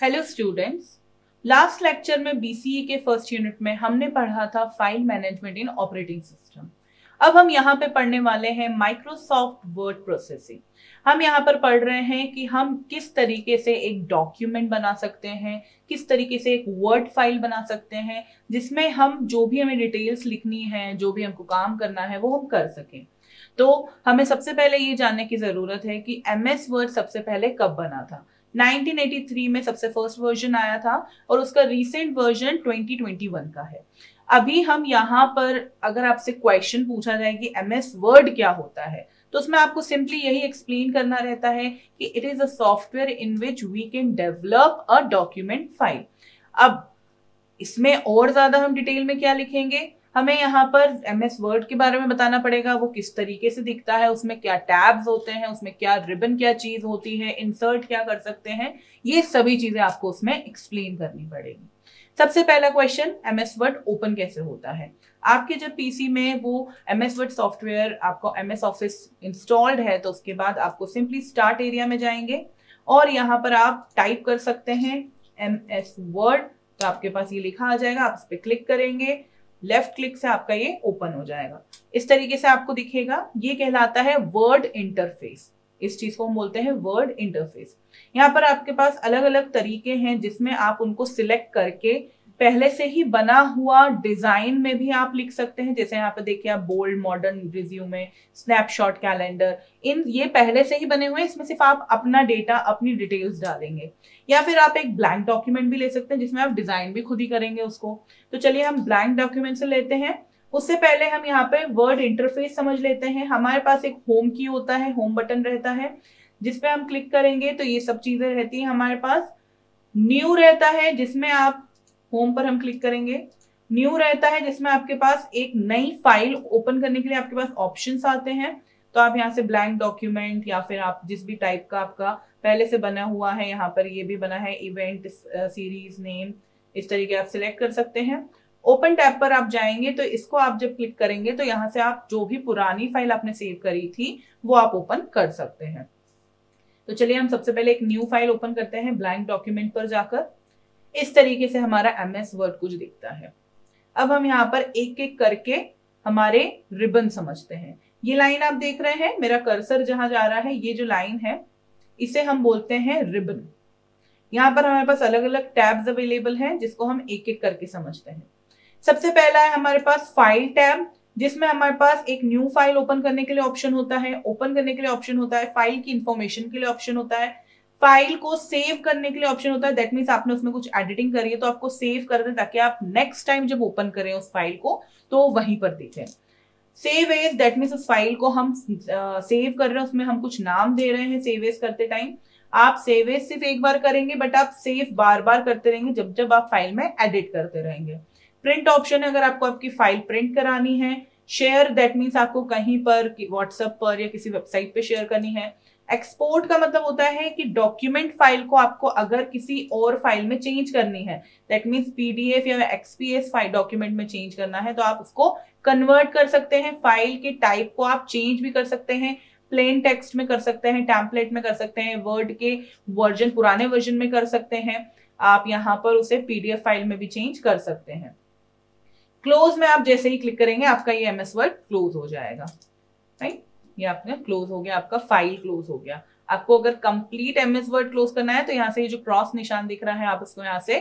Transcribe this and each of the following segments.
Hello students, last lecture में BCA के first unit में हमने पढ़ा था फाइल मैनेजमेंट इन ऑपरेटिंग सिस्टम। अब हम यहाँ पे पढ़ने वाले हैं माइक्रोसॉफ्ट वर्ड प्रोसेसिंग। हम यहाँ पर पढ़ रहे हैं कि हम किस तरीके से एक डॉक्यूमेंट बना सकते हैं, किस तरीके से एक वर्ड फाइल बना सकते हैं जिसमें हम जो भी हमें डिटेल्स लिखनी है, जो भी हमको काम करना है वो हम कर सकें। तो हमें सबसे पहले ये जानने की जरूरत है कि एमएस वर्ड सबसे पहले कब बना था। 1983 में सबसे फर्स्ट वर्जन आया था और उसका रीसेंट वर्जन 2021 का है। अभी हम यहाँ पर अगर आपसे क्वेश्चन पूछा जाए कि एमएस वर्ड क्या होता है तो उसमें आपको सिंपली यही एक्सप्लेन करना रहता है कि it is a software in which we can develop a document file. अब इसमें और ज्यादा हम डिटेल में क्या लिखेंगे, हमें यहाँ पर एमएस वर्ड के बारे में बताना पड़ेगा, वो किस तरीके से दिखता है, उसमें क्या टैब्स होते हैं, उसमें क्या रिबन क्या चीज होती है, इंसर्ट क्या कर सकते हैं, ये सभी चीजें आपको उसमें एक्सप्लेन करनी पड़ेगी। सबसे पहला क्वेश्चन, एमएस वर्ड ओपन कैसे होता है। आपके जब पीसी में वो एमएस वर्ड सॉफ्टवेयर, आपको एमएस ऑफिस इंस्टॉल्ड है तो उसके बाद आपको सिंपली स्टार्ट एरिया में जाएंगे और यहाँ पर आप टाइप कर सकते हैं एमएस वर्ड, तो आपके पास ये लिखा आ जाएगा, आप इस पर क्लिक करेंगे, लेफ्ट क्लिक से आपका ये ओपन हो जाएगा। इस तरीके से आपको दिखेगा, ये कहलाता है वर्ड इंटरफेस। इस चीज को हम बोलते हैं वर्ड इंटरफेस। यहाँ पर आपके पास अलग अलग तरीके हैं जिसमें आप उनको सिलेक्ट करके पहले से ही बना हुआ डिजाइन में भी आप लिख सकते हैं। जैसे यहाँ पे देखिए आप bold, modern, resume, snapshot, calendar, इन ये पहले से ही बने हुए हैं, इसमें सिर्फ आप अपना डेटा, अपनी डिटेल्स डालेंगे। या फिर आप एक ब्लैंक डॉक्यूमेंट भी ले सकते हैं जिसमें आप डिजाइन भी खुद ही करेंगे उसको। तो चलिए हम ब्लैंक डॉक्यूमेंट से लेते हैं। उससे पहले हम यहाँ पे वर्ड इंटरफेस समझ लेते हैं। हमारे पास एक होम की होता है, होम बटन रहता है जिसपे हम क्लिक करेंगे तो ये सब चीजें रहती है हमारे पास। न्यू रहता है जिसमें आप, होम पर हम क्लिक करेंगे, न्यू रहता है जिसमें आपके पास एक नई फाइल ओपन करने के लिए आपके पास ऑप्शंस आते हैं। तो आप यहाँ से ब्लैंक डॉक्यूमेंट या फिर आप जिस भी टाइप का आपका पहले से बना हुआ है, यहाँ पर ये भी बना है इवेंट सीरीज नेम, इस तरीके आप सिलेक्ट कर सकते हैं। ओपन टैब पर आप जाएंगे तो इसको आप जब क्लिक करेंगे तो यहाँ से आप जो भी पुरानी फाइल आपने सेव करी थी वो आप ओपन कर सकते हैं। तो चलिए हम सबसे पहले एक न्यू फाइल ओपन करते हैं ब्लैंक डॉक्यूमेंट पर जाकर। इस तरीके से हमारा एमएस वर्ड कुछ दिखता है। अब हम यहाँ पर एक एक करके हमारे रिबन समझते हैं। ये लाइन आप देख रहे हैं, मेरा कर्सर जहां जा रहा है, ये जो लाइन है इसे हम बोलते हैं रिबन। यहाँ पर हमारे पास अलग अलग टैब्स अवेलेबल हैं जिसको हम एक एक करके समझते हैं। सबसे पहला है हमारे पास फाइल टैब, जिसमें हमारे पास एक न्यू फाइल ओपन करने के लिए ऑप्शन होता है, ओपन करने के लिए ऑप्शन होता है, फाइल की इंफॉर्मेशन के लिए ऑप्शन होता है, फाइल को सेव करने के लिए ऑप्शन होता है। दैट मीन्स आपने उसमें कुछ एडिटिंग करी है तो आपको सेव कर दें ताकि आप नेक्स्ट टाइम जब ओपन करें उस फाइल को तो वहीं पर देखें। सेव एज, दैट मीन्स उस फाइल को हम सेव कर रहे हैं, उसमें हम कुछ नाम दे रहे हैं सेव एज करते टाइम। आप सेव एज सिर्फ एक बार करेंगे बट आप सेव बार बार करते रहेंगे जब जब आप फाइल में एडिट करते रहेंगे। प्रिंट ऑप्शन है, अगर आपको आपकी फाइल प्रिंट करानी है। शेयर, दैट मीन्स आपको कहीं पर व्हाट्सएप पर या किसी वेबसाइट पे शेयर करनी है। एक्सपोर्ट का मतलब होता है कि डॉक्यूमेंट फाइल को आपको अगर किसी और फाइल में चेंज करनी है, दैट मीन्स पीडीएफ या एक्सपीएस फाइल डॉक्यूमेंट में चेंज करना है तो आप उसको कन्वर्ट कर सकते हैं। फाइल के टाइप को आप चेंज भी कर सकते हैं, प्लेन टेक्स्ट में कर सकते हैं, टेम्पलेट में कर सकते हैं, वर्ड के वर्जन, पुराने वर्जन में कर सकते हैं, आप यहाँ पर उसे पीडीएफ फाइल में भी चेंज कर सकते हैं। क्लोज में आप जैसे ही क्लिक करेंगे आपका ये एमएस वर्ड क्लोज हो जाएगा, राइट। ये आपका क्लोज हो गया, आपका फाइल क्लोज हो गया। आपको अगर कंप्लीट एमएस वर्ड क्लोज करना है तो यहाँ से ये जो क्रॉस निशान दिख रहा है आप इसको यहाँ से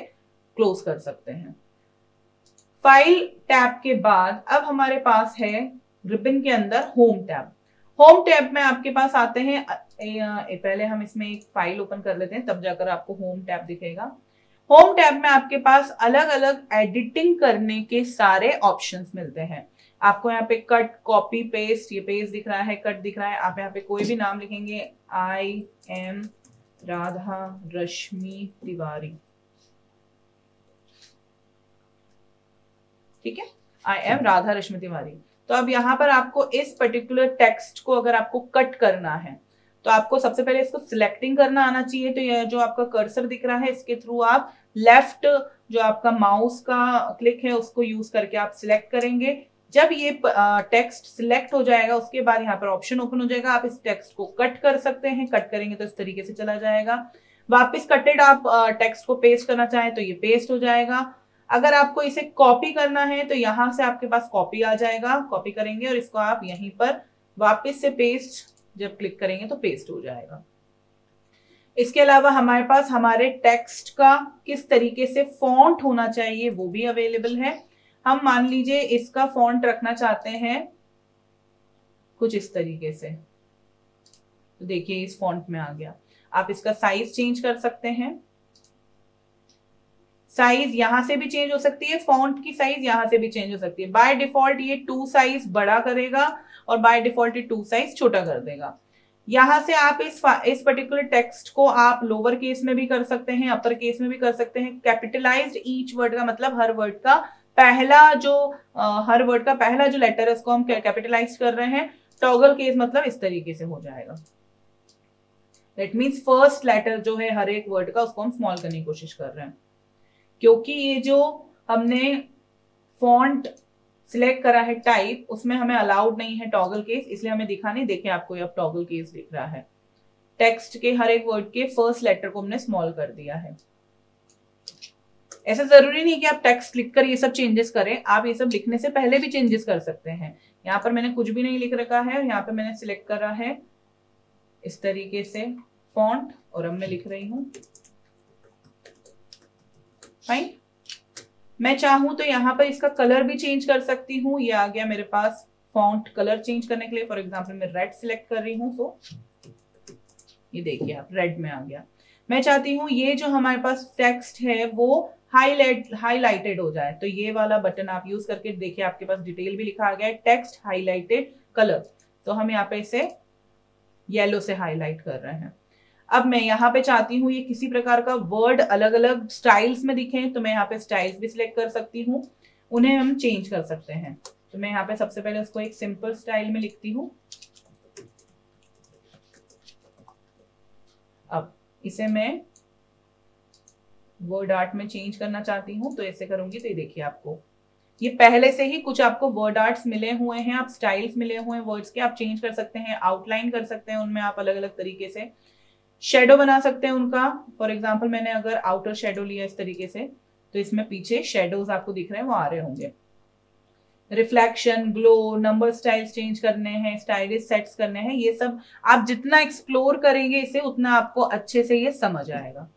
क्लोज कर सकते हैं। फाइल टैब के बाद अब हमारे पास है रिबन के अंदर होम टैब। होम टैब में आपके पास आते हैं, पहले हम इसमें एक फाइल ओपन कर लेते हैं तब जाकर आपको होम टैब दिखेगा। होम टैब में आपके पास अलग अलग एडिटिंग करने के सारे ऑप्शंस मिलते हैं। आपको यहाँ पे कट, कॉपी, पेस्ट, ये पेस्ट दिख रहा है, कट दिख रहा है, आप यहाँ पे कोई भी नाम लिखेंगे, आई एम राधा रश्मि तिवारी, ठीक है, आई एम राधा रश्मि तिवारी। तो अब यहाँ पर आपको इस पर्टिकुलर टेक्स्ट को अगर आपको कट करना है तो आपको सबसे पहले इसको सिलेक्टिंग करना आना चाहिए। तो यह जो आपका कर्सर दिख रहा है इसके थ्रू आप लेफ्ट जो आपका माउस का क्लिक है उसको यूज करके आप सिलेक्ट करेंगे। जब ये टेक्स्ट सिलेक्ट हो जाएगा उसके बाद यहाँ पर ऑप्शन ओपन हो जाएगा, आप इस टेक्स्ट को कट कर सकते हैं। कट करेंगे तो इस तरीके से चला जाएगा। वापस कटेड आप टेक्स्ट को पेस्ट करना चाहें तो ये पेस्ट हो जाएगा। अगर आपको इसे कॉपी करना है तो यहां से आपके पास कॉपी आ जाएगा, कॉपी करेंगे और इसको आप यहीं पर वापस से पेस्ट जब क्लिक करेंगे तो पेस्ट हो जाएगा। इसके अलावा हमारे पास हमारे टेक्स्ट का किस तरीके से फॉन्ट होना चाहिए वो भी अवेलेबल है। हम मान लीजिए इसका फॉन्ट रखना चाहते हैं कुछ इस तरीके से, तो देखिए इस फॉन्ट में आ गया। आप इसका साइज चेंज कर सकते हैं, साइज यहां से भी चेंज हो सकती है, फॉन्ट की साइज यहां से भी चेंज हो सकती है। बाय डिफॉल्ट ये 2 साइज बड़ा करेगा और बाय डिफॉल्ट ये 2 साइज छोटा कर देगा। यहां से आप इस पर्टिकुलर टेक्स्ट को आप लोअर केस में भी कर सकते हैं, अपर केस में भी कर सकते हैं। कैपिटलाइज्ड ईच वर्ड का मतलब हर वर्ड का पहला जो लेटर है उसको हम कैपिटलाइज कर रहे हैं। टॉगल केस मतलब इस तरीके से हो जाएगा। दैट मीन्स फर्स्ट लेटर जो है हर एक वर्ड का उसको हम स्मॉल करने की कोशिश कर रहे हैं। क्योंकि ये जो हमने फॉन्ट सिलेक्ट करा है टाइप, उसमें हमें अलाउड नहीं है टॉगल केस, इसलिए हमें दिखा नहीं। देखिए आपको अब टॉगल केस दिख रहा है। टेक्स्ट के हर एक वर्ड के फर्स्ट लेटर को हमने स्मॉल कर दिया है। ऐसा जरूरी नहीं कि आप टेक्स्ट लिख कर ये सब चेंजेस करें, आप ये सब लिखने से पहले भी चेंजेस कर सकते हैं। यहाँ पर मैंने कुछ भी नहीं लिख रखा है, यहाँ पे मैंने सिलेक्ट करा है इस तरीके से फॉन्ट और अब मैं लिख रही हूं फाइन। मैं चाहूं तो यहाँ पर इसका कलर भी चेंज कर सकती हूँ। ये आ गया मेरे पास फॉन्ट कलर चेंज करने के लिए। फॉर एग्जांपल मैं रेड सिलेक्ट कर रही हूँ तो ये देखिए आप रेड में आ गया। मैं चाहती हूँ ये जो हमारे पास टेक्स्ट है वो हाईलाइटेड हो जाए, तो ये वाला बटन आप यूज करके देखिए आपके पास डिटेल भी लिखा आ गया है, टेक्स्ट हाईलाइटेड कलर। तो हम यहाँ पे इसे येलो से हाईलाइट कर रहे हैं। अब मैं यहाँ पे चाहती हूँ ये किसी प्रकार का वर्ड अलग अलग स्टाइल्स में दिखे, तो मैं यहाँ पे स्टाइल्स भी सिलेक्ट कर सकती हूँ, उन्हें हम चेंज कर सकते हैं। तो मैं यहाँ पे सबसे पहले उसको एक सिंपल स्टाइल में लिखती हूँ। अब इसे मैं वर्ड आर्ट में चेंज करना चाहती हूँ, तो ऐसे करूंगी तो ये देखिए आपको ये पहले से ही कुछ आपको वर्ड आर्ट्स मिले हुए हैं, आप स्टाइल्स मिले हुए हैं वर्ड्स के, आप चेंज कर सकते हैं, आउटलाइन कर सकते हैं उनमें आप अलग अलग तरीके से, शेडो बना सकते हैं उनका। फॉर एग्जाम्पल मैंने अगर आउटर शेडो लिया इस तरीके से तो इसमें पीछे शेडोज आपको दिख रहे हैं वो आ रहे होंगे। Reflection, glow, number styles change करने हैं, स्टाइलिश सेट्स करने हैं, ये सब आप जितना एक्सप्लोर करेंगे इसे उतना आपको अच्छे से ये समझ आएगा।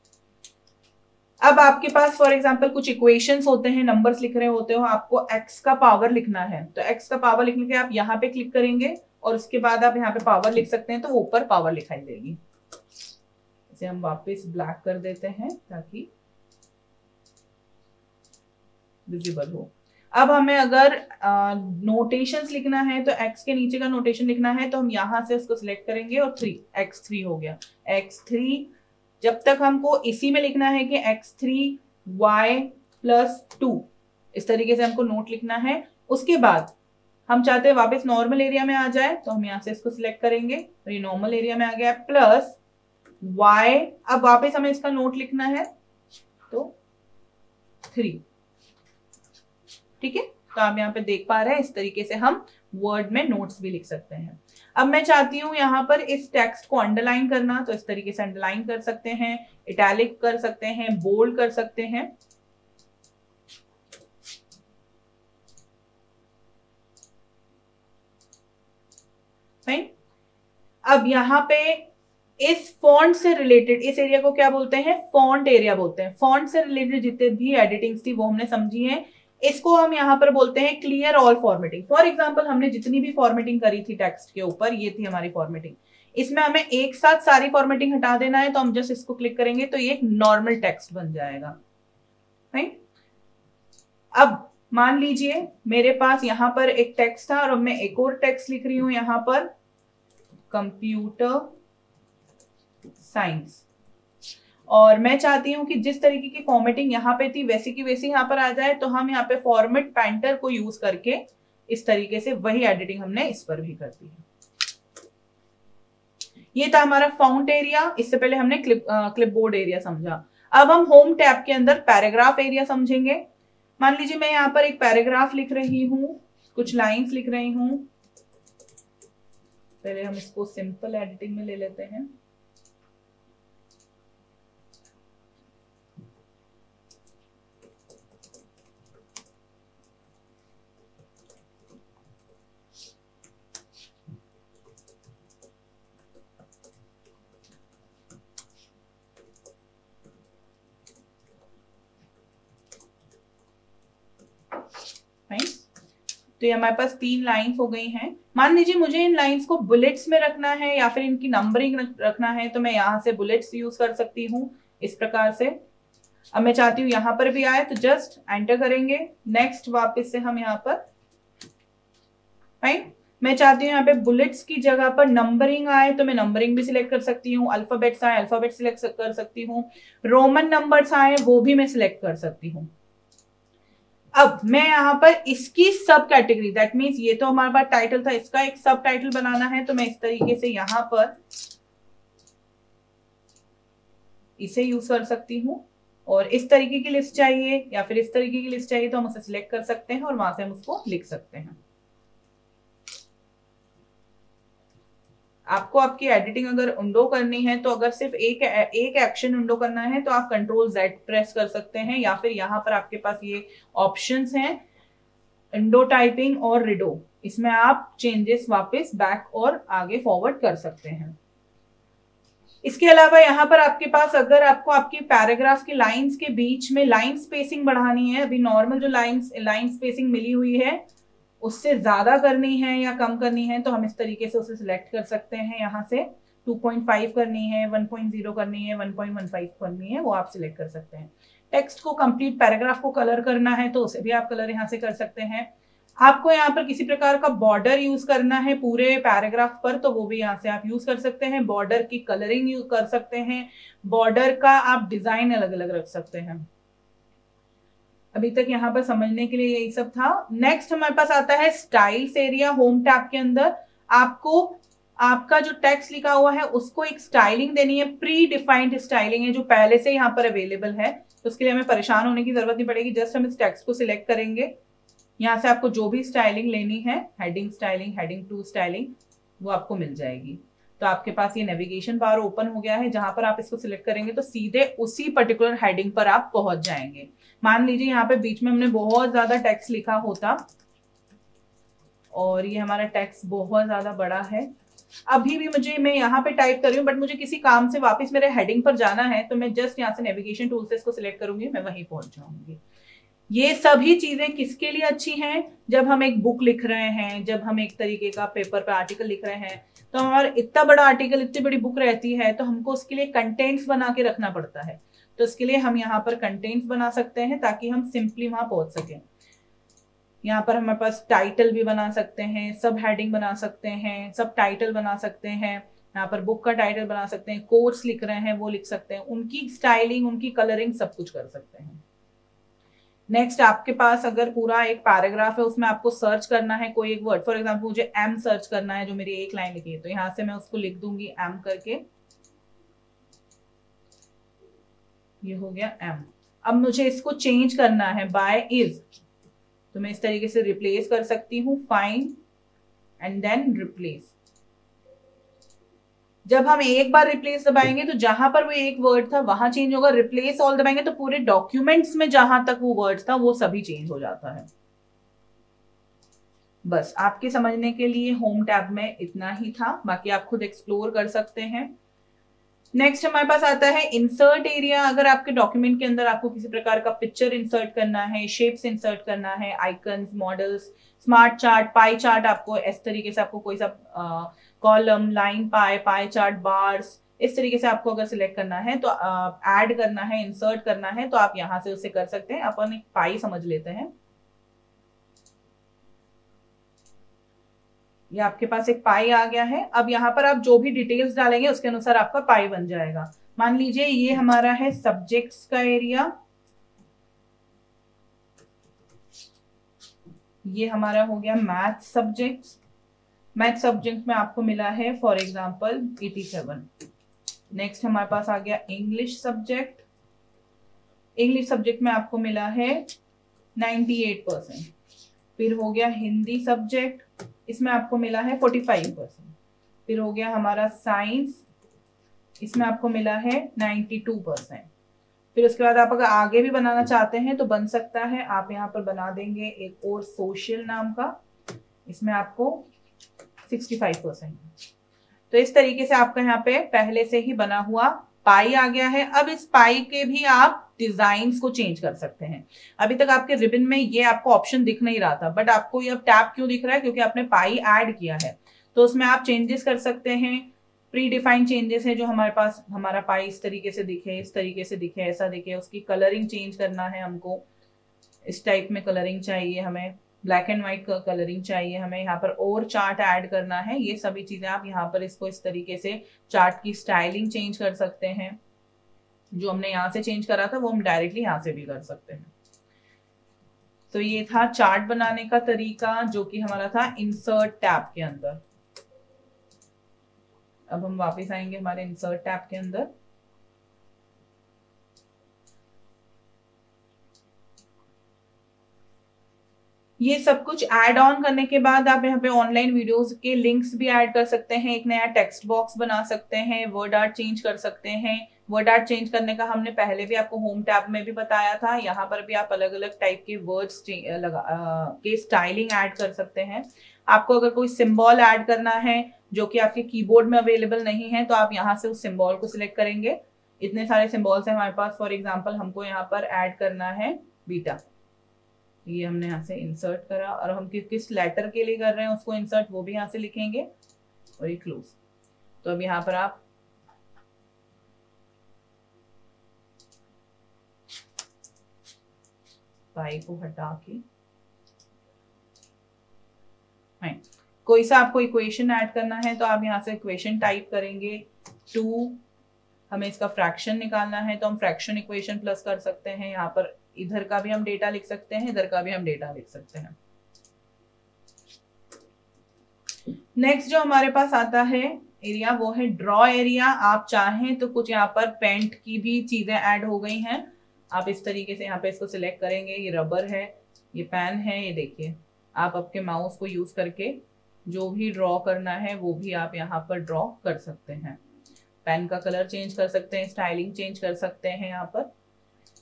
अब आपके पास फॉर एग्जाम्पल कुछ इक्वेशंस होते हैं, नंबर्स लिख रहे होते हो, आपको एक्स का पावर लिखना है, तो एक्स का पावर लिखने के आप यहाँ पे क्लिक करेंगे और उसके बाद आप यहाँ पे पावर लिख सकते हैं, तो वो ऊपर पावर लिखाई देगी। इसे हम वापस ब्लैक कर देते हैं ताकि विजिबल हो। अब हमें अगर नोटेशंस लिखना है तो एक्स के नीचे का नोटेशन लिखना है, तो हम यहां से उसको सिलेक्ट करेंगे और 3 x3 हो गया। x3 जब तक हमको इसी में लिखना है कि x3 y+2 इस तरीके से हमको नोट लिखना है। उसके बाद हम चाहते हैं वापस नॉर्मल एरिया में आ जाए, तो हम यहाँ से इसको सिलेक्ट करेंगे और ये नॉर्मल एरिया में आ गया, प्लस y। अब वापस हमें इसका नोट लिखना है तो 3, ठीक है। तो आप यहाँ पे देख पा रहे हैं इस तरीके से हम वर्ड में नोट्स भी लिख सकते हैं। अब मैं चाहती हूँ यहाँ पर इस टेक्स्ट को अंडरलाइन करना, तो इस तरीके से अंडरलाइन कर सकते हैं, इटैलिक कर सकते हैं, बोल्ड कर सकते हैं। फाइन। अब यहाँ पे इस फॉन्ट से रिलेटेड इस एरिया को क्या बोलते हैं, फॉन्ट एरिया बोलते हैं। फॉन्ट से रिलेटेड जितने भी एडिटिंग्स थी वो हमने समझी है। इसको हम यहाँ पर बोलते हैं clear all formatting. For example हमने जितनी भी फॉर्मेटिंग करी थी टेक्स्ट के ऊपर, ये थी हमारी फॉर्मेटिंग, इसमें हमें एक साथ सारी फॉर्मेटिंग हटा देना है, तो हम जस्ट इसको क्लिक करेंगे तो ये एक नॉर्मल टेक्स्ट बन जाएगा। राइट। अब मान लीजिए मेरे पास यहाँ पर एक टेक्स्ट था और अब मैं एक और टेक्स्ट लिख रही हूं यहाँ पर, कंप्यूटर साइंस, और मैं चाहती हूं कि जिस तरीके की फॉर्मेटिंग यहाँ पे थी वैसी की वैसी यहाँ पर आ जाए, तो हम यहाँ पे फॉर्मेट पेंटर को यूज करके इस तरीके से वही एडिटिंग हमने इस पर भी कर दी है। ये था हमारा फाउंट एरिया। इससे पहले हमने क्लिपबोर्ड एरिया समझा। अब हम होम टैब के अंदर पैराग्राफ एरिया समझेंगे। मान लीजिए मैं यहाँ पर एक पैराग्राफ लिख रही हूँ, कुछ लाइंस लिख रही हूँ। पहले हम इसको सिंपल एडिटिंग में ले लेते हैं। तो ये हमारे पास 3 लाइंस हो गई हैं। मान लीजिए मुझे इन लाइंस को बुलेट्स में रखना है या फिर इनकी नंबरिंग रखना है, तो मैं यहाँ से बुलेट्स यूज कर सकती हूँ इस प्रकार से। अब मैं चाहती हूँ यहाँ पर भी आए, तो जस्ट एंटर करेंगे। नेक्स्ट वापस से हम यहाँ पर, राइट, मैं चाहती हूँ यहाँ पे बुलेट्स की जगह पर नंबरिंग आए, तो मैं नंबरिंग भी सिलेक्ट कर सकती हूँ। अल्फाबेट्स आए, अल्फाबेट सिलेक्ट कर सकती हूँ। रोमन नंबर्स आए, वो भी मैं सिलेक्ट कर सकती हूँ। अब मैं यहाँ पर इसकी सब कैटेगरी, दैट मीन्स ये तो हमारे पास टाइटल था, इसका एक सब टाइटल बनाना है, तो मैं इस तरीके से यहाँ पर इसे यूज कर सकती हूँ। और इस तरीके की लिस्ट चाहिए या फिर इस तरीके की लिस्ट चाहिए तो हम उसे सिलेक्ट कर सकते हैं और वहां से हम उसको लिख सकते हैं। आपको आपकी एडिटिंग अगर उंडो करनी है, तो अगर सिर्फ एक एक्शन उंडो करना है तो आप कंट्रोल Z प्रेस कर सकते हैं, या फिर यहाँ पर आपके पास ये ऑप्शंस हैं उंडो टाइपिंग और रिडो, इसमें आप चेंजेस वापस बैक और आगे फॉरवर्ड कर सकते हैं। इसके अलावा यहाँ पर आपके पास अगर आपको आपकी पैराग्राफ के लाइंस के बीच में लाइन स्पेसिंग बढ़ानी है, अभी नॉर्मल जो लाइन स्पेसिंग मिली हुई है उससे ज्यादा करनी है या कम करनी है, तो हम इस तरीके से उसे सिलेक्ट कर सकते हैं। यहाँ से 2.5 करनी है, 1.0 करनी है, 1.15 करनी है, वो आप सिलेक्ट कर सकते हैं। टेक्स्ट को कंप्लीट पैराग्राफ को कलर करना है तो उसे भी आप कलर यहाँ से कर सकते हैं। आपको यहाँ पर किसी प्रकार का बॉर्डर यूज करना है पूरे पैराग्राफ पर, तो वो भी यहाँ से आप यूज कर सकते हैं। बॉर्डर की कलरिंग यूज कर सकते हैं, बॉर्डर का आप डिजाइन अलग अलग रख सकते हैं। अभी तक यहाँ पर समझने के लिए यही सब था। नेक्स्ट हमारे पास आता है स्टाइल्स एरिया। होम टैब के अंदर आपको आपका जो टेक्स्ट लिखा हुआ है उसको एक स्टाइलिंग देनी है, प्री डिफाइंड स्टाइलिंग है जो पहले से यहाँ पर अवेलेबल है, तो उसके लिए हमें परेशान होने की जरूरत नहीं पड़ेगी। जस्ट हम इस टेक्स्ट को सिलेक्ट करेंगे, यहाँ से आपको जो भी स्टाइलिंग लेनी है, heading styling, heading two styling, वो आपको मिल जाएगी। तो आपके पास ये नेविगेशन बार ओपन हो गया है, जहां पर आप इसको सिलेक्ट करेंगे तो सीधे उसी पर्टिकुलर हेडिंग पर आप पहुंच जाएंगे। मान लीजिए यहाँ पे बीच में हमने बहुत ज्यादा टेक्स्ट लिखा होता और ये हमारा टेक्स्ट बहुत ज्यादा बड़ा है, अभी भी मैं यहाँ पे टाइप कर रही हूँ बट मुझे किसी काम से वापस मेरे हेडिंग पर जाना है, तो मैं जस्ट यहाँ से नेविगेशन टूल से इसको सिलेक्ट करूंगी, मैं वहीं पहुंच जाऊंगी। ये सभी चीजें किसके लिए अच्छी हैं? जब हम एक बुक लिख रहे हैं, जब हम एक तरीके का पेपर पे आर्टिकल लिख रहे हैं, तो हमारा इतना बड़ा आर्टिकल, इतनी बड़ी बुक रहती है, तो हमको उसके लिए कंटेंट्स बना के रखना पड़ता है। तो इसके लिए हम यहाँ पर कंटेंट्स बना सकते हैं ताकि हम सिंपली वहां पहुंच सकें। यहाँ पर हमारे पास टाइटल भी बना सकते हैं, सब हेडिंग बना सकते हैं, सब टाइटल बना सकते हैं, यहाँ पर बुक का टाइटल बना सकते हैं, कोर्स लिख रहे हैं वो लिख सकते हैं, उनकी स्टाइलिंग, उनकी कलरिंग सब कुछ कर सकते हैं। नेक्स्ट आपके पास अगर पूरा एक पैराग्राफ है, उसमें आपको सर्च करना है कोई एक वर्ड, फॉर एग्जांपल मुझे एम सर्च करना है जो मेरी एक लाइन लिखी है, तो यहाँ से मैं उसको लिख दूंगी एम करके, ये हो गया एम। अब मुझे इसको चेंज करना है बाय इज, तो मैं इस तरीके से रिप्लेस कर सकती हूँ, फाइंड एंड देन रिप्लेस। जब हम एक बार रिप्लेस दबाएंगे तो जहां पर वो एक वर्ड था वहां चेंज होगा, रिप्लेस ऑल दबाएंगे तो पूरे डॉक्यूमेंट्स में जहां तक वो वर्ड था वो सभी चेंज हो जाता है। बस आपके समझने के लिए होम टैब में इतना ही था, बाकी आप खुद एक्सप्लोर कर सकते हैं। नेक्स्ट हमारे पास आता है इंसर्ट एरिया। अगर आपके डॉक्यूमेंट के अंदर आपको किसी प्रकार का पिक्चर इंसर्ट करना है, शेप्स इंसर्ट करना है, icons, models, smart chart, pie chart, आपको इस तरीके से आपको कोई सा column, line, pie chart, bars, इस तरीके से आपको अगर सिलेक्ट करना है तो ऐड करना है, इंसर्ट करना है, तो आप यहां से उसे कर सकते हैं। अपन एक पाई समझ लेते हैं, ये आपके पास एक पाई आ गया है। अब यहाँ पर आप जो भी डिटेल्स डालेंगे उसके अनुसार आपका पाई बन जाएगा। मान लीजिए ये हमारा है सब्जेक्ट्स का एरिया, ये हमारा हो गया मैथ सब्जेक्ट्स। मैथ सब्जेक्ट में आपको मिला है फॉर एग्जांपल 87। नेक्स्ट हमारे पास आ गया इंग्लिश सब्जेक्ट। इंग्लिश सब्जेक्ट में आपको मिला है 98%। फिर हो गया हिंदी सब्जेक्ट, इसमें आपको मिला है 45%। फिर हो गया हमारा साइंस, इसमें आपको मिला है 92%। फिर उसके बाद आप अगर आगे भी बनाना चाहते हैं तो बन सकता है, आप यहाँ पर बना देंगे एक और सोशल नाम का, इसमें आपको 65%। तो इस तरीके से आपका यहाँ पे पहले से ही बना हुआ पाई आ गया है। अब इस पाई के भी आप डिजाइन को चेंज कर सकते हैं। अभी तक आपके रिबन में ये आपको ऑप्शन दिख नहीं रहा था, बट आपको ये अब टैब क्यों दिख रहा है, क्योंकि आपने पाई ऐड किया है। तो उसमें आप चेंजेस कर सकते हैं, प्री डिफाइंड चेंजेस है जो हमारे पास, हमारा पाई इस तरीके से दिखे, इस तरीके से दिखे, ऐसा दिखे, उसकी कलरिंग चेंज करना है हमको, इस टाइप में कलरिंग चाहिए हमें, ब्लैक एंड व्हाइट कलरिंग चाहिए हमें, यहाँ पर और चार्ट ऐड करना है, ये सभी चीजें आप यहाँ पर इसको इस तरीके से चार्ट की स्टाइलिंग चेंज कर सकते हैं। जो हमने यहाँ से चेंज करा था वो हम डायरेक्टली यहाँ से भी कर सकते हैं। तो ये था चार्ट बनाने का तरीका जो कि हमारा था इंसर्ट टैब के अंदर। अब हम वापस आएंगे हमारे इंसर्ट टैब के अंदर। ये सब कुछ ऐड ऑन करने के बाद आप यहाँ पे ऑनलाइन वीडियोस के लिंक्स भी ऐड कर सकते हैं, एक नया टेक्स्ट बॉक्स बना सकते हैं, वर्ड आर्ट चेंज कर सकते हैं। वर्ड आर्ट चेंज करने का हमने पहले भी आपको होम टैब में भी बताया था। यहाँ पर भी आप अलग अलग टाइप के वर्ड्स के स्टाइलिंग ऐड कर सकते हैं। आपको अगर कोई सिंबल ऐड करना है जो कि आपके कीबोर्ड में अवेलेबल नहीं है, तो आप यहाँ से उस सिंबल को सिलेक्ट करेंगे। इतने सारे सिंबल्स हैं हमारे पास। फॉर एग्जाम्पल हमको यहाँ पर ऐड करना है बीटा, ये हमने यहाँ से इंसर्ट करा, और हम किस लेटर के लिए कर रहे हैं उसको इंसर्ट, वो भी यहाँ से लिखेंगे, और ये क्लोज। तो अब यहाँ पर आप पाई को हटा के कोई सा आपको इक्वेशन ऐड करना है तो आप यहाँ से इक्वेशन टाइप करेंगे। 2 हमें इसका फ्रैक्शन निकालना है तो हम फ्रैक्शन इक्वेशन प्लस कर सकते हैं। यहाँ पर इधर का भी हम डेटा लिख सकते हैं, इधर का भी हम डेटा लिख सकते हैं। नेक्स्ट जो हमारे पास आता है एरिया, वो है ड्रॉ एरिया। आप चाहें तो कुछ यहाँ पर पेंट की भी चीजें ऐड हो गई हैं। आप इस तरीके से यहाँ पे इसको सिलेक्ट करेंगे। ये रबर है, ये पेन है, ये देखिए। आप आपके माउस को यूज करके जो भी ड्रॉ करना है वो भी आप यहाँ पर ड्रॉ कर सकते हैं। पेन का कलर चेंज कर सकते हैं, स्टाइलिंग चेंज कर सकते हैं। यहाँ पर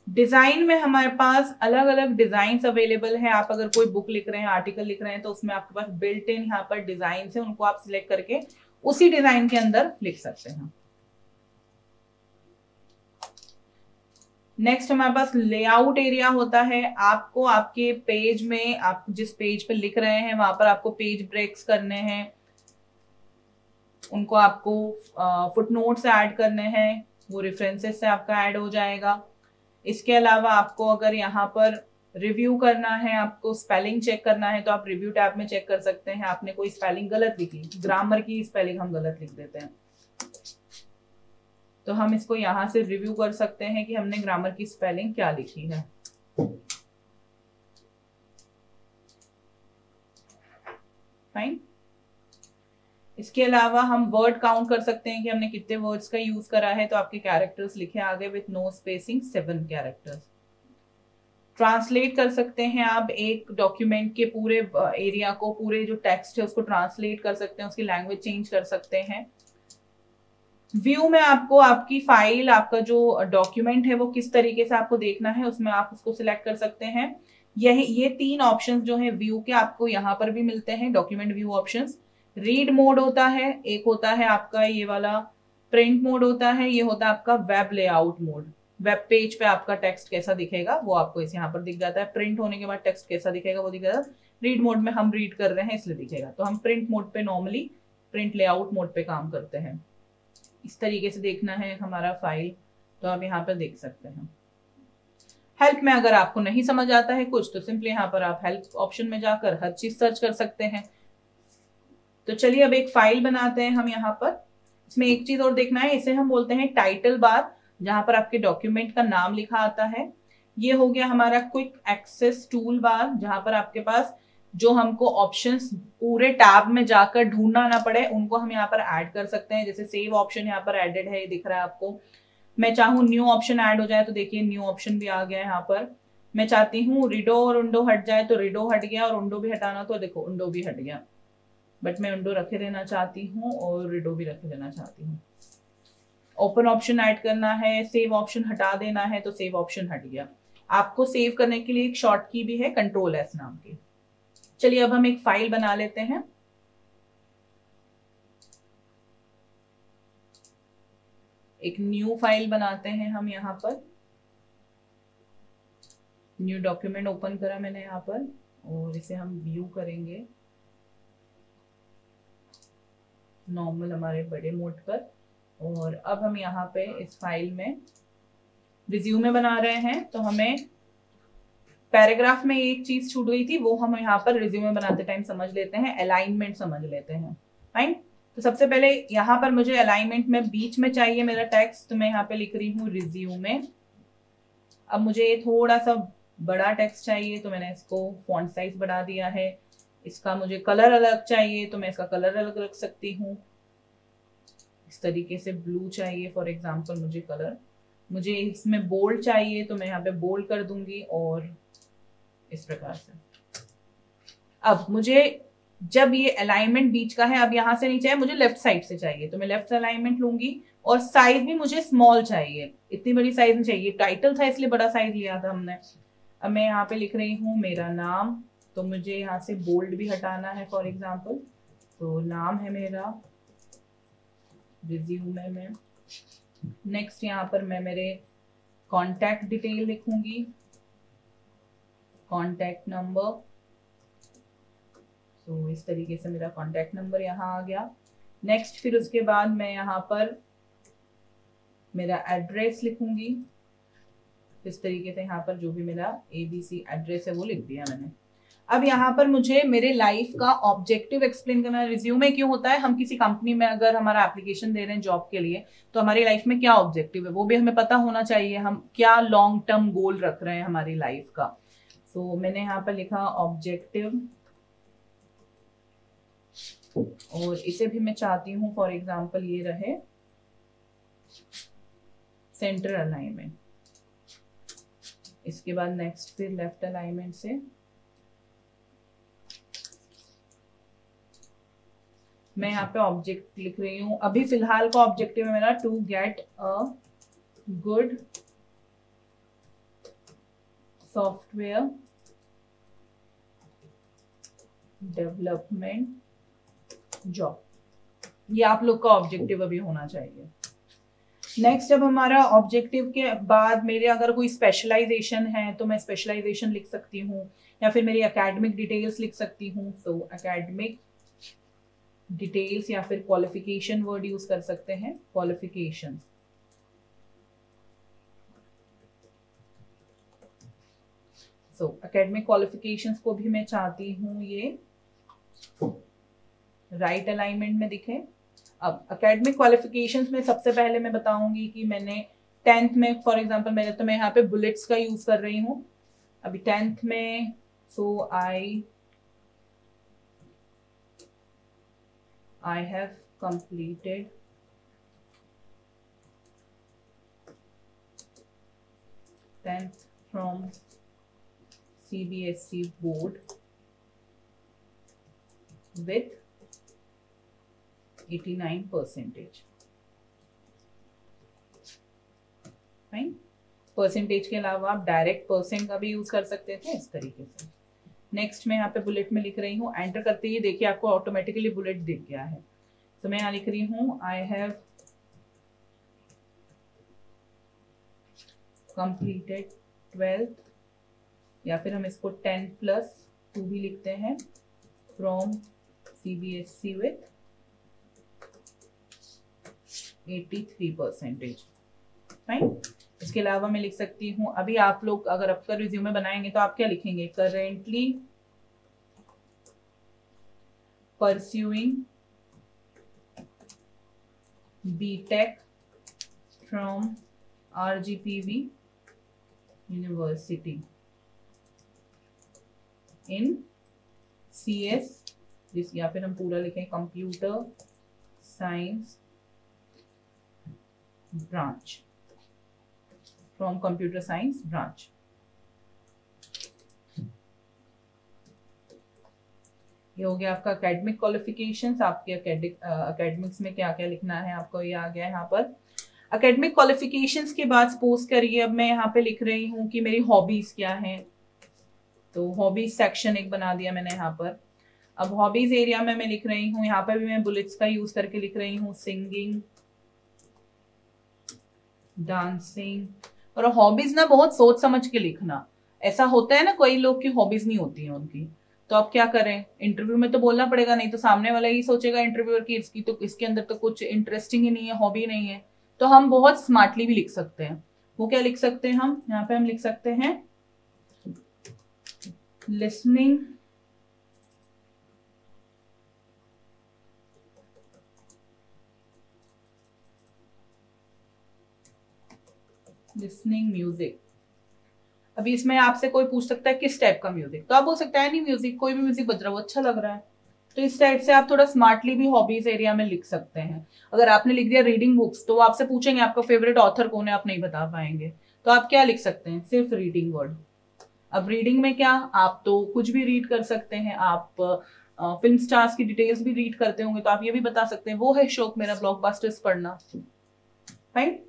डिजाइन में हमारे पास अलग अलग डिजाइन अवेलेबल है। आप अगर कोई बुक लिख रहे हैं, आर्टिकल लिख रहे हैं, तो उसमें आपके पास बिल्ट इन यहाँ पर डिजाइन है, उनको आप सिलेक्ट करके उसी डिजाइन के अंदर लिख सकते हैं। नेक्स्ट हमारे पास लेआउट एरिया होता है। आपको आपके पेज में, आप जिस पेज पे लिख रहे हैं वहां पर आपको पेज ब्रेक्स करने हैं, उनको आपको फुटनोट्स ऐड करने हैं, वो रेफरेंसेस से आपका ऐड हो जाएगा। इसके अलावा आपको अगर यहाँ पर रिव्यू करना है, आपको स्पेलिंग चेक करना है, तो आप रिव्यू टैब में चेक कर सकते हैं। आपने कोई स्पेलिंग गलत लिखी, ग्रामर की स्पेलिंग हम गलत लिख देते हैं, तो हम इसको यहाँ से रिव्यू कर सकते हैं कि हमने ग्रामर की स्पेलिंग क्या लिखी है। फाइन। इसके अलावा हम वर्ड काउंट कर सकते हैं कि हमने कितने वर्ड्स का यूज करा है। तो आपके कैरेक्टर्स लिखे आगे with no spacing 7 characters. Translate कर सकते हैं आप एक डॉक्यूमेंट के पूरे एरिया को, पूरे जो टेक्स्ट है उसको ट्रांसलेट कर सकते हैं, उसकी लैंग्वेज चेंज कर सकते हैं। व्यू में आपको आपकी फाइल, आपका जो डॉक्यूमेंट है वो किस तरीके से आपको देखना है, उसमें आप उसको सिलेक्ट कर सकते हैं। ये 3 ऑप्शंस जो है व्यू के आपको यहाँ पर भी मिलते हैं, document view options. Read mode होता है, एक होता है आपका ये वाला प्रिंट मोड होता है, ये होता है आपका web layout mode. Web page पे आपका टेक्स्ट कैसा दिखेगा वो आपको इस यहाँ पर दिख जाता है। प्रिंट होने के बाद टेक्स्ट कैसा दिखेगा वो दिख जाता है। रीड मोड में हम रीड कर रहे हैं इसलिए दिखेगा, तो हम प्रिंट मोड पे नॉर्मली प्रिंट लेआउट मोड पे काम करते हैं। इस तरीके से देखना है हमारा फाइल तो आप यहाँ पर देख सकते हैं। हेल्प में अगर आपको नहीं समझ आता है कुछ तो सिंपली यहाँ पर आप हेल्प ऑप्शन में जाकर हर चीज सर्च कर सकते हैं। तो चलिए अब एक फाइल बनाते हैं हम यहाँ पर। इसमें एक चीज और देखना है, इसे हम बोलते हैं टाइटल बार, जहां पर आपके डॉक्यूमेंट का नाम लिखा आता है। ये हो गया हमारा क्विक एक्सेस टूल बार, जहां पर आपके पास जो हमको ऑप्शंस पूरे टैब में जाकर ढूंढना ना पड़े उनको हम यहाँ पर ऐड कर सकते हैं। जैसे सेव ऑप्शन यहाँ पर एडेड है, ये दिख रहा है आपको। मैं चाहूँ न्यू ऑप्शन ऐड हो जाए तो देखिए न्यू ऑप्शन भी आ गया है यहाँ पर। मैं चाहती हूँ रिडो और उंडो हट जाए तो रिडो हट गया, और उंडो भी हटाना तो देखो उंडो भी हट गया। बट मैं उंडो रखे रहना चाहती हूँ और रिडो भी रखे रहना चाहती हूँ। ओपन ऑप्शन ऐड करना है, सेव ऑप्शन हटा देना है तो सेव ऑप्शन हट गया। आपको सेव करने के लिए एक शॉर्ट की भी है, कंट्रोल एस नाम की। चलिए अब हम एक फाइल बना लेते हैं। एक न्यू फाइल बनाते हैं हम यहाँ पर। न्यू डॉक्यूमेंट ओपन करा मैंने यहाँ पर और इसे हम व्यू करेंगे नॉर्मल हमारे बड़े मोड पर। और अब हम यहाँ पे इस फाइल में रिज्यूमे बना रहे हैं, तो हमें पैराग्राफ में एक चीज छूट गई थी, वो हम यहाँ पर रिज्यूमे बनाते टाइम समझ लेते हैं, अलाइनमेंट समझ लेते हैं। फाइन। तो सबसे पहले यहाँ पर मुझे अलाइनमेंट में बीच में चाहिए मेरा टेक्स्ट, तो मैं यहाँ पे लिख रही हूँ रिज्यूमे। अब मुझे थोड़ा सा बड़ा टेक्स्ट चाहिए, तो मैंने इसको फॉन्ट साइज बढ़ा दिया है। इसका मुझे कलर अलग चाहिए, तो मैं इसका कलर अलग रख सकती हूँ। इस तरीके से ब्लू चाहिए फॉर एग्जाम्पल मुझे कलर, मुझे इसमें बोल्ड चाहिए, तो मैं यहाँ पे बोल्ड कर दूंगी और इस प्रकार से। अब मुझे जब ये अलाइनमेंट बीच का है, अब यहाँ से नहीं चाहिए, मुझे लेफ्ट साइड से चाहिए, तो मैं लेफ्ट अलाइनमेंट लूंगी। और साइज भी मुझे स्मॉल चाहिए, इतनी बड़ी साइज नहीं चाहिए, टाइटल था इसलिए बड़ा साइज लिया था हमने। अब मैं यहाँ पे लिख रही हूँ मेरा नाम, तो मुझे यहाँ से बोल्ड भी हटाना है फॉर एग्जाम्पल, तो नाम है मेरा रिज्यूमे में। नेक्स्ट यहाँ पर मैं मेरे कॉन्टैक्ट डिटेल लिखूंगी, कॉन्टैक्ट नंबर, तो इस तरीके से मेरा कॉन्टैक्ट नंबर यहाँ आ गया। नेक्स्ट फिर उसके बाद मैं यहाँ पर मेरा एड्रेस लिखूंगी, इस तरीके से यहाँ पर जो भी मेरा ABC एड्रेस है वो लिख दिया मैंने। अब यहाँ पर मुझे मेरे लाइफ का ऑब्जेक्टिव एक्सप्लेन करना है। रिज्यूमे क्यों होता है, हम किसी कंपनी में अगर हमारा एप्लीकेशन दे रहे हैं जॉब के लिए, तो हमारी लाइफ में क्या ऑब्जेक्टिव है वो भी हमें पता होना चाहिए, हम क्या लॉन्ग टर्म गोल रख रहे हैं हमारी लाइफ का। तो मैंने यहाँ पर लिखा ऑब्जेक्टिव, और इसे भी मैं चाहती हूँ फॉर एग्जाम्पल ये रहे सेंटर अलाइनमेंट। इसके बाद नेक्स्ट फिर लेफ्ट अलाइनमेंट से मैं यहाँ पे ऑब्जेक्ट लिख रही हूँ। अभी फिलहाल का ऑब्जेक्टिव है मेरा to get a good software development job, ये आप लोग का ऑब्जेक्टिव अभी होना चाहिए। नेक्स्ट जब हमारा ऑब्जेक्टिव के बाद मेरे अगर कोई स्पेशलाइजेशन है तो मैं स्पेशलाइजेशन लिख सकती हूँ, या फिर मेरी एकेडमिक डिटेल्स लिख सकती हूँ। तो एकेडमिक डिटेल्स या फिर क्वालिफिकेशन वर्ड यूज कर सकते हैं, क्वालिफिकेशन। सो एकेडमिक क्वालिफिकेशंस को भी मैं चाहती हूँ ये राइट अलाइनमेंट में दिखे। अब एकेडमिक क्वालिफिकेशंस में सबसे पहले मैं बताऊंगी कि मैंने 10th में फॉर एग्जांपल मेरे, तो मैं यहाँ पे बुलेट्स का यूज कर रही हूँ अभी 10th में। सो I have completed 10th from CBSE board with 89%. Fine. Percentage के अलावा आप डायरेक्ट परसेंट का भी यूज कर सकते थे इस तरीके से। नेक्स्ट मैं यहाँ पे बुलेट में लिख रही हूँ, एंटर करते ही देखिए आपको ऑटोमेटिकली बुलेट दिख गया है। तो मैं यहाँ लिख रही हूँ आई हैव कंप्लीटेड 12th, या फिर हम इसको 10+2 भी लिखते हैं, फ्रॉम CBSE विथ 83%। फाइन। इसके अलावा मैं लिख सकती हूँ, अभी आप लोग अगर आपका रिज्यूमे बनाएंगे तो आप क्या लिखेंगे, currently pursuing BTech from RGPV university in CS, या फिर हम पूरा लिखें computer science branch, from computer science branch. ये हो गया आपका एकेडमिक क्वालिफिकेशंस। आपके एकेडमिक्स में क्या क्या लिखना है आपको ये आ गया यहाँ पर। एकेडमिक क्वालिफिकेशंस के बाद सपोज करिए अब मैं यहाँ पे लिख रही हूँ कि मेरी हॉबीज क्या है, तो हॉबीज सेक्शन एक बना दिया मैंने यहाँ पर। अब हॉबीज एरिया में मैं लिख रही हूँ, यहाँ पे भी मैं बुलेट्स का यूज करके लिख रही हूँ, सिंगिंग, डांसिंग। और हॉबीज ना बहुत सोच समझ के लिखना, ऐसा होता है ना, कोई लोग की हॉबीज नहीं होती हैं उनकी, तो आप क्या करें, इंटरव्यू में तो बोलना पड़ेगा, नहीं तो सामने वाला ही सोचेगा इंटरव्यूअर की इसकी तो इसके अंदर तो कुछ इंटरेस्टिंग ही नहीं है, हॉबी नहीं है। तो हम बहुत स्मार्टली भी लिख सकते हैं। वो क्या लिख सकते हैं हम, यहाँ पे हम लिख सकते हैं लिसनिंग म्यूजिक। अभी इसमें आपसे कोई पूछ सकता है किस टाइप का म्यूजिक, तो आप बोल सकते हैं नहीं म्यूजिक, कोई भी म्यूजिक बज रहा हो अच्छा लग रहा है। तो इस टाइप से आप थोड़ा स्मार्टली भी हॉबीज एरिया में लिख सकते हैं। अगर आपने लिख दिया रीडिंग बुक्स, तो वो आपसे पूछेंगे आपका फेवरेट ऑथर कौन है, आप नहीं बता पाएंगे, तो आप क्या लिख सकते हैं, सिर्फ रीडिंग वर्ड। अब रीडिंग में क्या, आप तो कुछ भी रीड कर सकते हैं, आप फिल्म स्टार्स की डिटेल्स भी रीड करते होंगे, तो आप ये भी बता सकते हैं वो है शौक मेरा ब्लॉकबस्टर्स पढ़ना, राइट।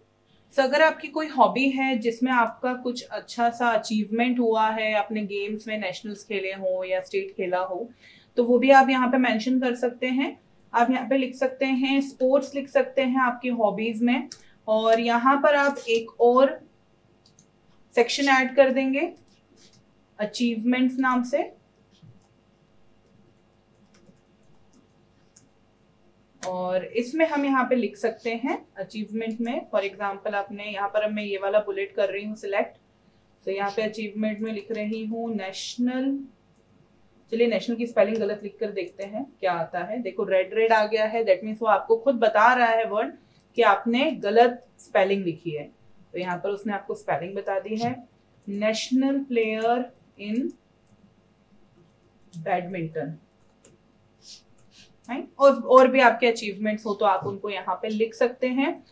तो अगर आपकी कोई हॉबी है जिसमें आपका कुछ अच्छा सा अचीवमेंट हुआ है, अपने गेम्स में नेशनल्स खेले हो या स्टेट खेला हो, तो वो भी आप यहाँ पे मेंशन कर सकते हैं। आप यहाँ पे लिख सकते हैं स्पोर्ट्स लिख सकते हैं आपकी हॉबीज में, और यहाँ पर आप एक और सेक्शन ऐड कर देंगे अचीवमेंट्स नाम से, और इसमें हम यहाँ पे लिख सकते हैं अचीवमेंट में, फॉर एग्जांपल आपने यहाँ पर मैं ये वाला बुलेट कर रही हूँ सिलेक्ट, तो यहाँ पे अचीवमेंट में लिख रही हूँ नेशनल। चलिए नेशनल की स्पेलिंग गलत लिख कर देखते हैं क्या आता है। देखो रेड रेड आ गया है, दैट मीन्स वो आपको खुद बता रहा है वर्ड कि आपने गलत स्पेलिंग लिखी है। तो यहाँ पर उसने आपको स्पेलिंग बता दी है, नेशनल प्लेयर इन बैडमिंटन। और भी आपके अचीवमेंट्स हो तो आप उनको यहाँ पे लिख सकते हैं।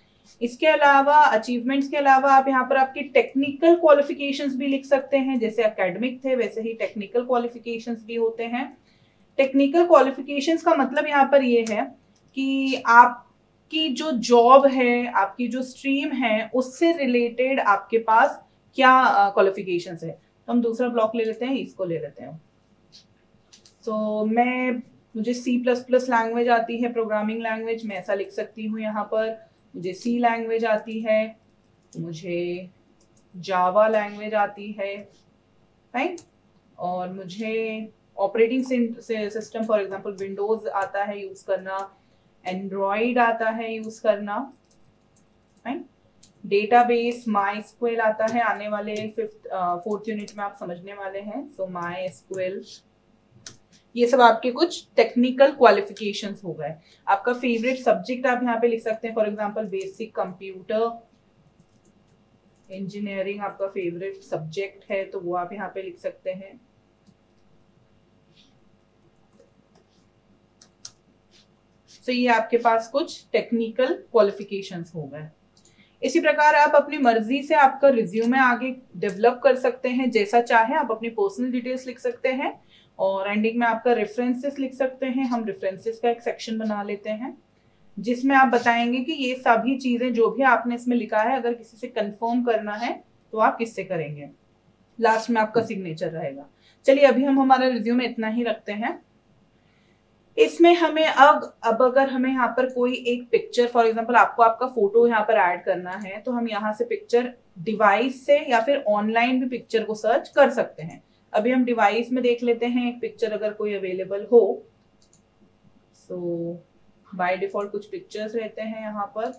इसके अलावा अचीवमेंट्स के अलावा आप यहाँ पर आपकी टेक्निकल क्वालिफिकेशंस भी लिख सकते हैं, जैसे एकेडमिक थे वैसे ही टेक्निकल क्वालिफिकेशंस भी होते हैं। टेक्निकल क्वालिफिकेशंस का मतलब यहाँ पर ये है कि आपकी जो जॉब है, आपकी जो स्ट्रीम है, उससे रिलेटेड आपके पास क्या क्वालिफिकेशंस है। तो हम दूसरा ब्लॉक ले लेते हैं, इसको ले लेते हैं। तो मुझे C++ लैंग्वेज आती है, प्रोग्रामिंग लैंग्वेज, मैं ऐसा लिख सकती हूँ यहाँ पर। मुझे C लैंग्वेज आती है, मुझे जावा लैंग्वेज आती है, राइट। और मुझे operating system for example Windows आता है यूज करना, एंड्रॉइड आता है यूज करना, राइट। डेटाबेस MySQL आता है, आने वाले 4th यूनिट में आप समझने वाले हैं। सो MySQL, ये सब आपके कुछ टेक्निकल क्वालिफिकेशंस हो गए। आपका फेवरेट सब्जेक्ट आप यहाँ पे लिख सकते हैं, for example basic computer engineering आपका फेवरेट सब्जेक्ट है, तो वो आप यहाँ पे लिख सकते हैं। तो ये आपके पास कुछ टेक्निकल क्वालिफिकेशंस हो गए। इसी प्रकार आप अपनी मर्जी से आपका रिज्यूमे आगे डेवलप कर सकते हैं, जैसा चाहे आप अपनी पर्सनल डिटेल्स लिख सकते हैं, और एंडिंग में आपका रेफरेंसेस लिख सकते हैं। हम रेफरेंसेस का एक सेक्शन बना लेते हैं जिसमें आप बताएंगे कि ये सभी चीजें जो भी आपने इसमें लिखा है, अगर किसी से कंफर्म करना है तो आप किससे करेंगे। लास्ट में आपका सिग्नेचर रहेगा। चलिए अभी हम हमारा रिज्यूमे इतना ही रखते हैं। इसमें हमें अब अगर हमें यहाँ पर कोई एक पिक्चर, फॉर एग्जांपल आपको आपका फोटो यहाँ पर ऐड करना है, तो हम यहाँ से पिक्चर डिवाइस से या फिर ऑनलाइन भी पिक्चर को सर्च कर सकते हैं। अभी हम डिवाइस में देख लेते हैं एक पिक्चर अगर कोई अवेलेबल हो। सो बाय डिफॉल्ट कुछ पिक्चर्स रहते हैं यहाँ पर।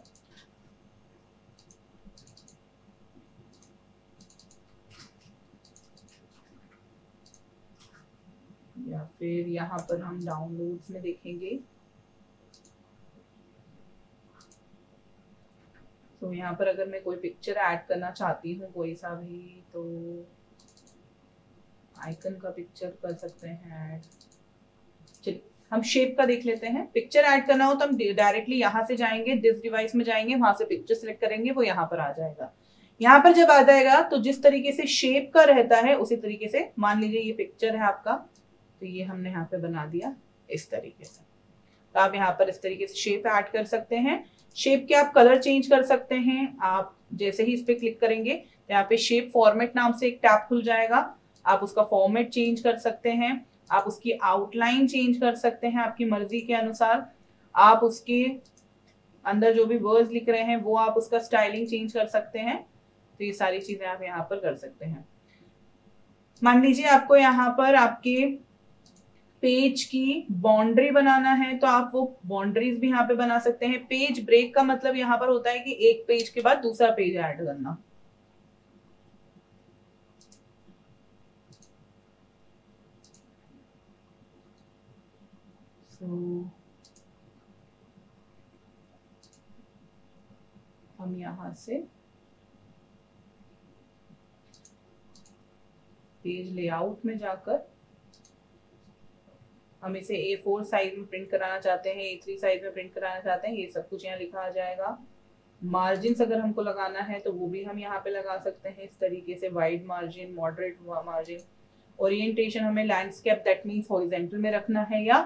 या फिर यहाँ पर हम डाउनलोड्स में देखेंगे। तो यहाँ पर अगर मैं कोई पिक्चर ऐड करना चाहती हूँ कोई सा भी, तो आइकन का पिक्चर कर सकते हैं ऐड। चलिए हम शेप का देख लेते हैं। पिक्चर ऐड करना हो तो हम डायरेक्टली यहाँ से जाएंगे, दिस डिवाइस में जाएंगे, वहां से पिक्चर सिलेक्ट करेंगे, वो यहाँ पर आ जाएगा। यहाँ पर जब आ जाएगा तो जिस तरीके से शेप का रहता है उसी तरीके से, मान लीजिए ये पिक्चर है आपका, तो ये हमने यहाँ पे बना दिया इस तरीके से। तो आप यहाँ पर इस तरीके से शेप ऐड कर सकते हैं। शेप के आप कलर चेंज कर सकते हैं। आप जैसे ही इस पे क्लिक करेंगे तो यहाँ पे शेप फॉर्मेट नाम से एक टैब खुल जाएगा। आप उसका फॉर्मेट चेंज कर सकते हैं, आप उसकी आउटलाइन चेंज कर सकते हैं आपकी मर्जी के अनुसार। आप उसके अंदर जो भी वर्ड्स लिख रहे हैं वो आप उसका स्टाइलिंग चेंज कर सकते हैं। तो ये सारी चीजें आप यहाँ पर कर सकते हैं। मान लीजिए आपको यहाँ पर आपके पेज की बाउंड्री बनाना है तो आप वो बाउंड्रीज भी यहाँ पे बना सकते हैं। पेज ब्रेक का मतलब यहाँ पर होता है कि एक पेज के बाद दूसरा पेज ऐड करना। हम यहां से पेज लेआउट में जाकर हम इसे A4 साइज में प्रिंट कराना चाहते हैं, A3 साइज में प्रिंट कराना चाहते हैं, ये सब कुछ यहाँ लिखा आ जाएगा। मार्जिन अगर हमको लगाना है तो वो भी हम यहाँ पे लगा सकते हैं इस तरीके से, wide margin, moderate margin. Orientation हमें लैंडस्केप दैट मीन्स हॉरिजॉन्टल में रखना है या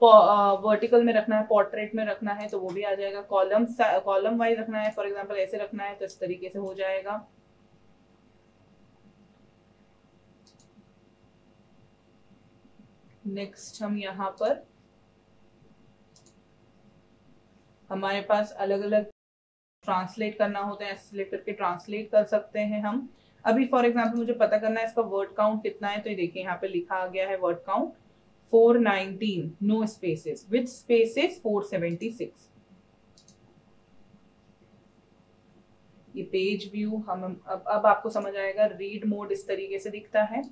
वर्टिकल में रखना है, पोर्ट्रेट में रखना है तो वो भी आ जाएगा। कॉलम वाइज रखना है, फॉर एग्जांपल ऐसे रखना है तो इस तरीके से हो जाएगा। नेक्स्ट हम यहाँ पर हमारे पास अलग अलग ट्रांसलेट करना होता है, सिलेक्ट करके ट्रांसलेट कर सकते हैं हम। अभी फॉर एग्जांपल मुझे पता करना है इसका वर्ड काउंट कितना है, तो ये देखिए यहाँ पे लिखा आ गया है word count 419, no spaces, with spaces 476। ये पेज व्यू हम अब आपको समझ आएगा। रीड मोड इस तरीके से दिखता है,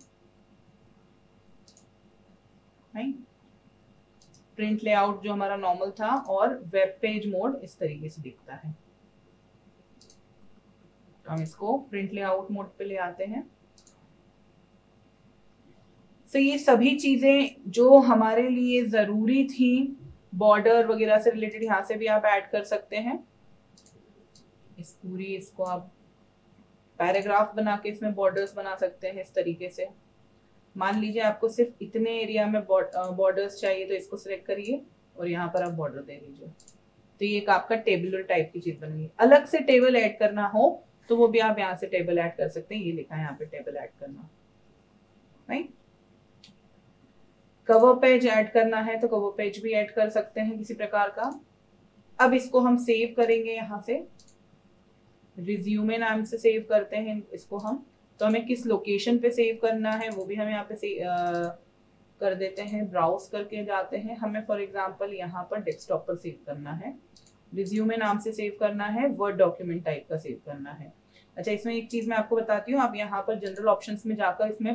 प्रिंट लेआउट जो हमारा नॉर्मल था, और वेब पेज मोड इस तरीके से दिखता है। तो हम इसको प्रिंट लेआउट मोड पे ले आते हैं। तो ये सभी चीजें जो हमारे लिए जरूरी थी बॉर्डर वगैरह से रिलेटेड, यहां से भी आप ऐड कर सकते हैं। इसको आप पैराग्राफ बना के इसमें बॉर्डर्स बना सकते हैं इस तरीके से। मान लीजिए आपको सिर्फ इतने एरिया में बॉर्डर्स चाहिए तो इसको सिलेक्ट करिए और यहाँ पर आप बॉर्डर दे दीजिए, तो ये एक आपका टेबुलर टाइप की चीज बन गई। अलग से टेबल ऐड करना हो तो वो भी आप यहाँ से टेबल ऐड कर सकते हैं। ये लिखा है यहाँ पे टेबल ऐड करना, राइट। कवर पेज ऐड करना है तो कवर पेज भी ऐड कर सकते हैं किसी प्रकार का। अब इसको हम सेव करेंगे, यहाँ से रिज्यूमे नाम से सेव करते हैं इसको हम। तो हमें किस लोकेशन पे सेव करना है वो भी हम यहाँ पे कर देते हैं। ब्राउज करके जाते हैं, हमें फॉर एग्जांपल यहाँ पर डेस्कटॉप पर सेव करना है, रिज्यूमे नाम से सेव करना है, वर्ड डॉक्यूमेंट टाइप का सेव करना है। अच्छा, इसमें एक चीज मैं आपको बताती हूँ, आप यहाँ पर जनरल ऑप्शंस में जाकर इसमें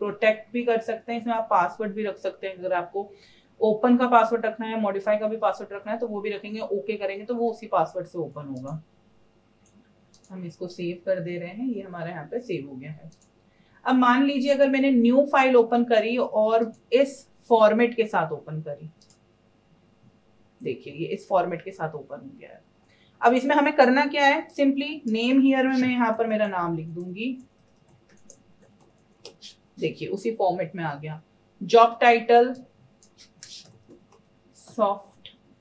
प्रोटेक्ट भी कर सकते हैं, इसमें आप पासवर्ड भी रख सकते हैं। अगर आपको ओपन का पासवर्ड रखना है, मॉडिफाई का भी पासवर्ड रखना है तो वो भी रखेंगे। ओके करेंगे तो वो उसी पासवर्ड से ओपन होगा। हम इसको सेव कर दे रहे हैं, ये हमारा यहाँ पे सेव हो गया है। अब मान लीजिए अगर मैंने न्यू फाइल ओपन करी और इस फॉर्मेट के साथ ओपन करी, देखिए ये इस फॉर्मेट के साथ ओपन हो गया है। अब इसमें हमें करना क्या है, सिंपली नेम हियर में मैं यहाँ पर मेरा नाम लिख दूंगी, देखिए उसी फॉर्मेट में आ गया। Job title software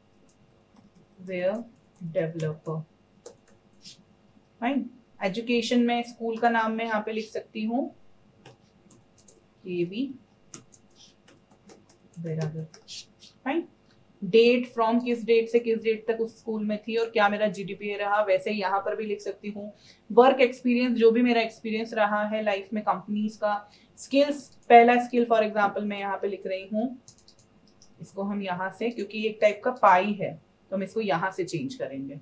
developer, fine. Education में स्कूल का नाम मैं यहाँ पे लिख सकती हूँ KB बैरागर, फाइन। डेट फ्रॉम किस डेट से किस डेट तक उस स्कूल में थी और क्या मेरा GPA रहा, वैसे यहाँ पर भी लिख सकती हूँ। वर्क एक्सपीरियंस, जो भी मेरा एक्सपीरियंस रहा है लाइफ में कंपनीज का। स्किल्स, पहला स्किल फॉर एग्जांपल मैं यहाँ पे लिख रही हूँ, इसको हम यहाँ से, क्योंकि एक टाइप का पाई है तो हम इसको यहाँ से चेंज करेंगे।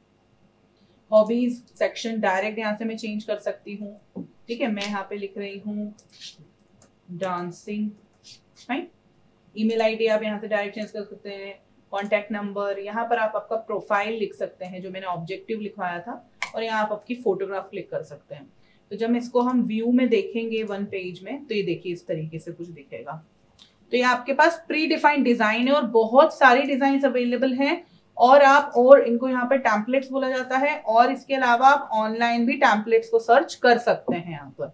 हॉबीज सेक्शन डायरेक्ट यहाँ से मैं चेंज कर सकती हूँ, ठीक है। मैं यहाँ पे लिख रही हूँ डांसिंग, फाइन। ईमेल आईडी आप यहाँ से डायरेक्ट चेंज कर सकते हैं। कॉन्टैक्ट नंबर, यहाँ पर आप आपका प्रोफाइल लिख सकते हैं जो मैंने ऑब्जेक्टिव लिखवाया था, और यहाँ आप आपकी फोटोग्राफ क्लिक कर सकते हैं। तो जब इसको हम व्यू में देखेंगे वन पेज में तो ये देखिए इस तरीके से कुछ दिखेगा। तो ये आपके पास प्री डिफाइंड डिजाइन है और बहुत सारी डिजाइन अवेलेबल हैं, और आप और इनको यहाँ पे टेम्पलेट्स बोला जाता है, और इसके अलावा आप ऑनलाइन भी टेम्पलेट्स को सर्च कर सकते हैं यहाँ पर।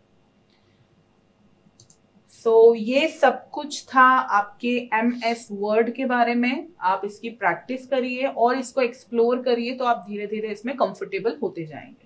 सो ये सब कुछ था आपके MS वर्ड के बारे में। आप इसकी प्रैक्टिस करिए और इसको एक्सप्लोर करिए तो आप धीरे धीरे इसमें कंफर्टेबल होते जाएंगे।